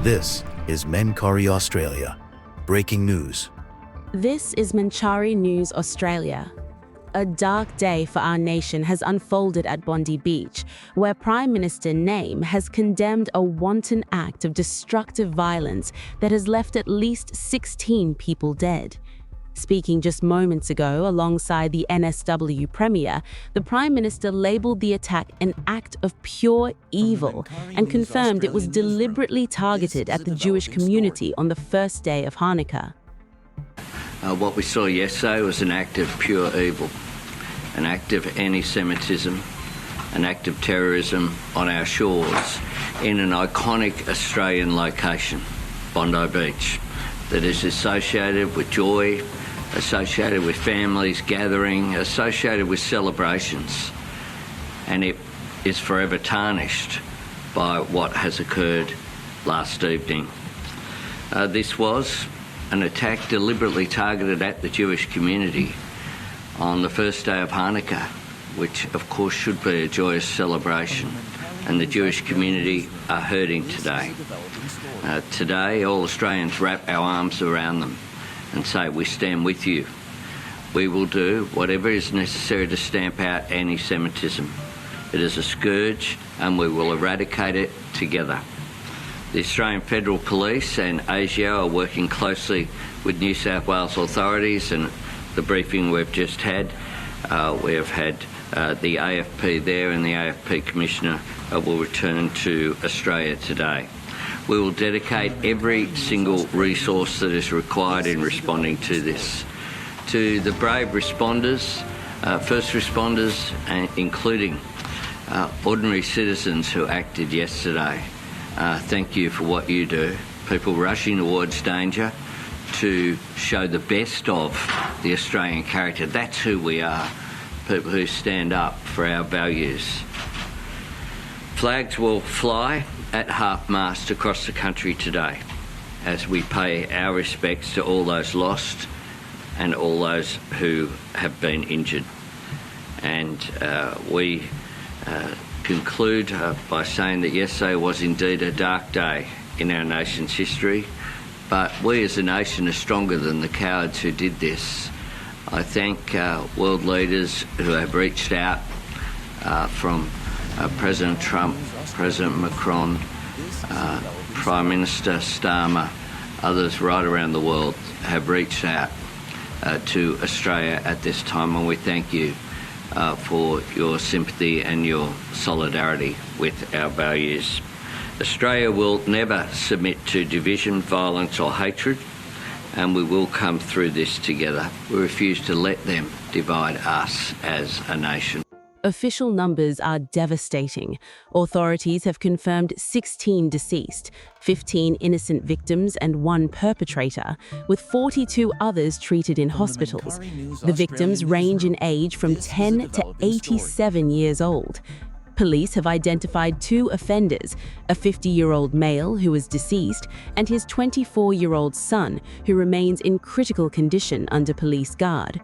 This is Mencari, Australia. Breaking news. This is Mencari News Australia. A dark day for our nation has unfolded at Bondi Beach, where Prime Minister Name has condemned a wanton act of destructive violence that has left at least 16 people dead. Speaking just moments ago alongside the NSW Premier, the Prime Minister labelled the attack an act of pure evil and confirmed it was deliberately targeted at the Jewish community on the first day of Hanukkah. What we saw yesterday was an act of pure evil, an act of anti-Semitism, an act of terrorism on our shores in an iconic Australian location, Bondi Beach, that is associated with joy, associated with families gathering, associated with celebrations, and it is forever tarnished by what has occurred last evening. This was an attack deliberately targeted at the Jewish community on the first day of Hanukkah, which of course should be a joyous celebration, and the Jewish community are hurting today. Today, all Australians wrap our arms around them and say, we stand with you. We will do whatever is necessary to stamp out anti-Semitism. It is a scourge and we will eradicate it together. The Australian Federal Police and ASIO are working closely with New South Wales authorities, and the briefing we've just had, we have had the AFP there, and the AFP Commissioner will return to Australia today. We will dedicate every single resource that is required in responding to this. To the brave responders, first responders, including ordinary citizens who acted yesterday, thank you for what you do. People rushing towards danger to show the best of the Australian character. That's who we are, people who stand up for our values. Flags will fly at half-mast across the country today as we pay our respects to all those lost and all those who have been injured. And we conclude by saying that yesterday was indeed a dark day in our nation's history, but we as a nation are stronger than the cowards who did this. I thank world leaders who have reached out, from President Trump, President Macron, Prime Minister Starmer, others right around the world have reached out to Australia at this time, and we thank you for your sympathy and your solidarity with our values. Australia will never submit to division, violence or hatred, and we will come through this together. We refuse to let them divide us as a nation. Official numbers are devastating. Authorities have confirmed 16 deceased, 15 innocent victims and 1 perpetrator, with 42 others treated in hospitals. The victims range in age from 10 to 87 years old. Police have identified 2 offenders, a 50-year-old male who is deceased and his 24-year-old son, who remains in critical condition under police guard.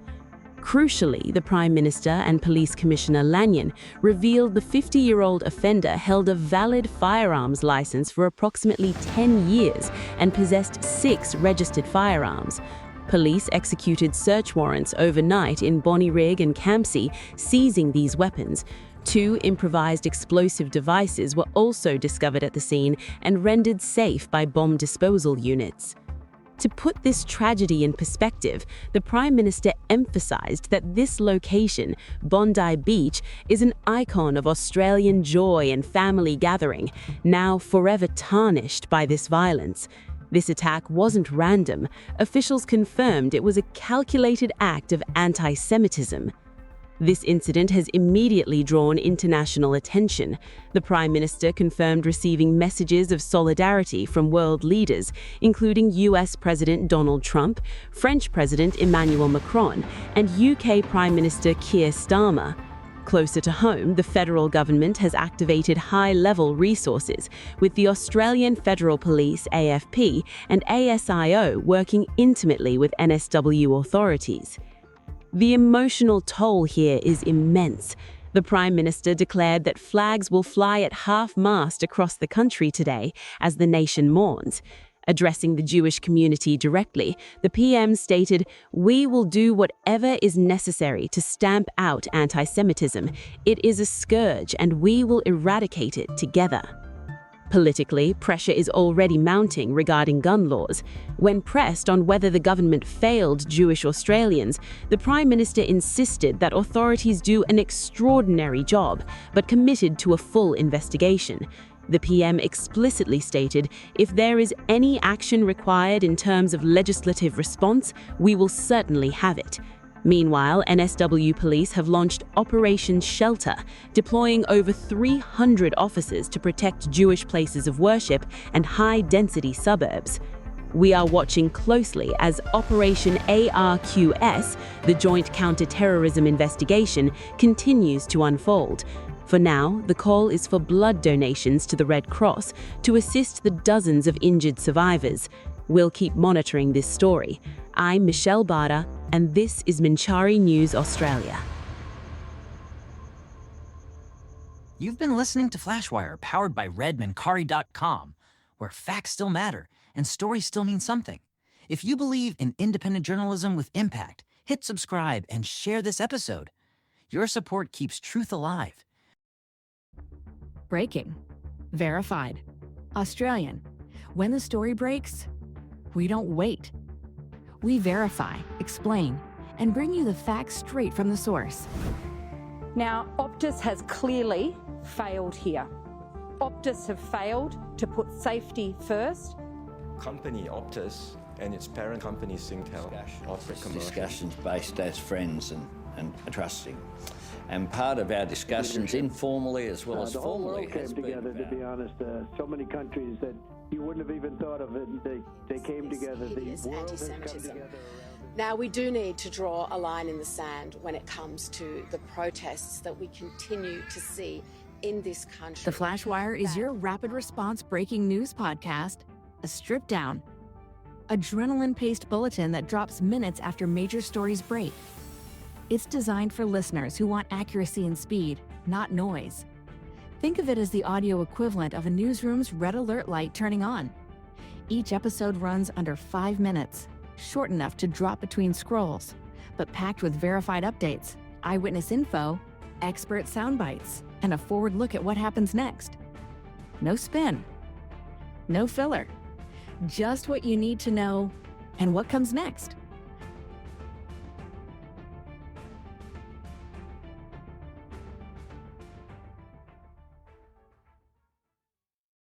Crucially, the Prime Minister and Police Commissioner Lanyon revealed the 50-year-old offender held a valid firearms license for approximately 10 years and possessed 6 registered firearms. Police executed search warrants overnight in Bonnyrigg and Campsie, seizing these weapons. 2 improvised explosive devices were also discovered at the scene and rendered safe by bomb disposal units. To put this tragedy in perspective, the Prime Minister emphasised that this location, Bondi Beach, is an icon of Australian joy and family gathering, now forever tarnished by this violence. This attack wasn't random. Officials confirmed it was a calculated act of anti-Semitism. This incident has immediately drawn international attention. The Prime Minister confirmed receiving messages of solidarity from world leaders, including US President Donald Trump, French President Emmanuel Macron, and UK Prime Minister Keir Starmer. Closer to home, the federal government has activated high-level resources, with the Australian Federal Police AFP and ASIO working intimately with NSW authorities. The emotional toll here is immense. The Prime Minister declared that flags will fly at half-mast across the country today as the nation mourns. Addressing the Jewish community directly, the PM stated, "We will do whatever is necessary to stamp out anti-Semitism. It is a scourge and we will eradicate it together." Politically, pressure is already mounting regarding gun laws. When pressed on whether the government failed Jewish Australians, the Prime Minister insisted that authorities do an extraordinary job, but committed to a full investigation. The PM explicitly stated, "If there is any action required in terms of legislative response, we will certainly have it." Meanwhile, NSW police have launched Operation Shelter, deploying over 300 officers to protect Jewish places of worship and high-density suburbs. We are watching closely as Operation ARQS, the Joint Counter-Terrorism Investigation, continues to unfold. For now, the call is for blood donations to the Red Cross to assist the dozens of injured survivors. We'll keep monitoring this story. I'm Michelle Barter, and this is Mencari News Australia. You've been listening to Flashwire, powered by Mencari.com, where facts still matter and stories still mean something. If you believe in independent journalism with impact, hit subscribe and share this episode. Your support keeps truth alive. Breaking. Verified. Australian. When the story breaks, we don't wait. We verify, explain, and bring you the facts straight from the source. Now, Optus has clearly failed here. Optus have failed to put safety first. Company Optus and its parent company Singtel offer commercial. Discussions based as friends and trusting. And part of our discussions, informally as well as the whole formally, world came has together, been to be honest. So many countries that you wouldn't have even thought of it, they came together. The world has come together. Now, we do need to draw a line in the sand when it comes to the protests that we continue to see in this country. The Flashwire is your rapid response breaking news podcast, a stripped down, adrenaline-paced bulletin that drops minutes after major stories break. It's designed for listeners who want accuracy and speed, not noise. Think of it as the audio equivalent of a newsroom's red alert light turning on. Each episode runs under 5 minutes, short enough to drop between scrolls, but packed with verified updates, eyewitness info, expert sound bites, and a forward look at what happens next. No spin. No filler. Just what you need to know and what comes next.